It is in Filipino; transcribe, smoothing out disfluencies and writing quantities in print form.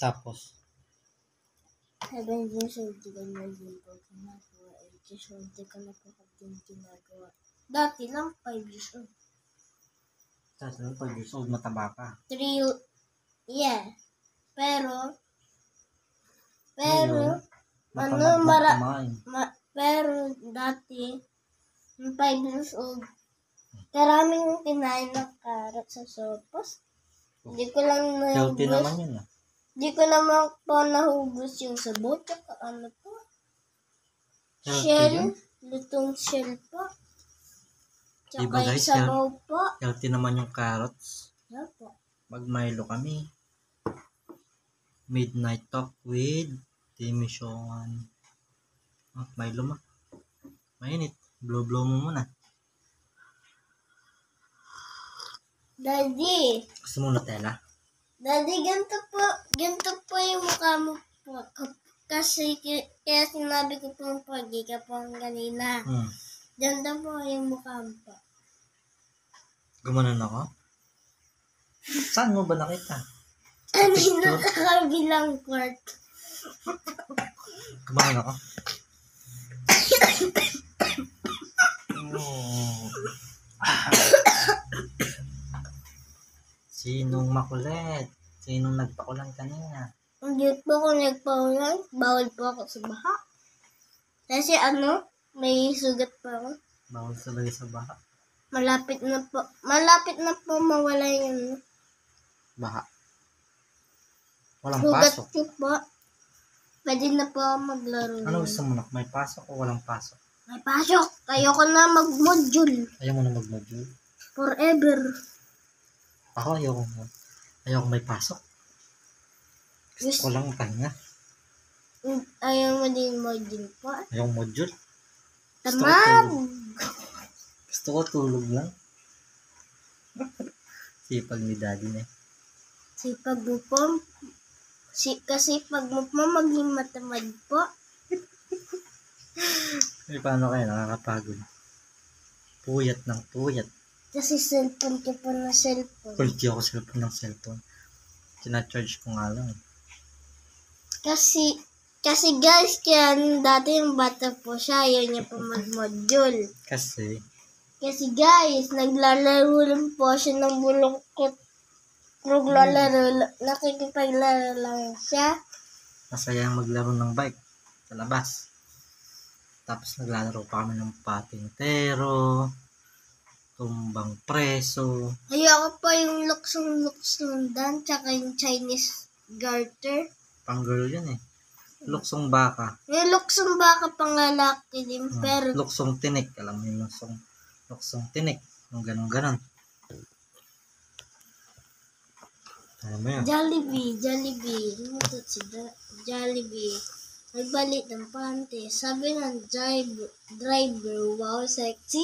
Tapos, 7 years old ka na din po ginagawa. 8 years old ka na po din ginagawa. Dati lang 5 years old. tapos 5 years old, mataba ka. 3, yeah. Pero, Ngayon, ano, matamad na kumain. pero dati, 5 years old, karaming kinain ng carrot sa sopas. Hindi ko lang Healthy naman nahubos. yun ah. Hindi ko naman po nahubos yung sabot. Tsaka ano po? Healthy Shell. yun? Lutong shell po. Tsaka Diba guys, yung sabaw po. Healthy naman yung carrots. Yan po. Mag-Milo kami. Midnight talk with Timmy Sean. Milo mo. Mainit. Blow mo muna. Daddy. Gusto mo Nutella? Daddy, ganito po yung mukha mo po. Kasi kaya sinabi ko po pagi ka po kanina. Ganito po yung mukha mo po. Gumanon ako? Saan mo ba nakita? Kanina kakabilang court. Gumanon ako? Oh. Sinong makulit? Sinong nagpakulan kanina? Hindi po ako nagpaulan. Bawal po ako sa baha. Kasi may sugat pa ako. Bawal salagay sa baha. Malapit na po mawala yung Baha. Walang sugat pasok. ko po. Pwede na po ako maglaro. Ano gusto mo, Nak? May pasok o walang pasok? May pasok. Ayoko na mag-module. Ayaw mo na mag-module? Forever. Ako ayoko may pasok. Gusto ko lang pahinga. Ayaw mo din module po. Ayaw module. Tamad. Gusto ko tulog lang. Sipag ni daddy na. Sipag mo po. Kasi pag mo po maging matamad po. Ay, paano kayo? Nakakapagod. Puyat ng puyat. Kasi cellphone ka pa na cellphone. Kulti ako ng cellphone. Tina-charge ko nga lang. Kasi guys, kaya dati yung bata po siya, ayaw niya po mag-module. Kasi guys, naglalaro lang po siya ng bulungkot. Nakikipaglaro lang siya. masaya maglaro ng bike sa labas. Tapos naglalaro pa kami ng patintero, tumbang preso. Ayoko pa yung luksong dan, tsaka yung Chinese garter. Pang-girl yun eh. Luksong baka. Yung luksong baka pangalaki din, pero Luksong tinik. Alam mo yung luksong tinik. Yung ganon-ganon. Alam mo yun? Jollibee. Ano to si Jollibee? Nagbalik ng pante. Sabi ng driver, wow, sexy.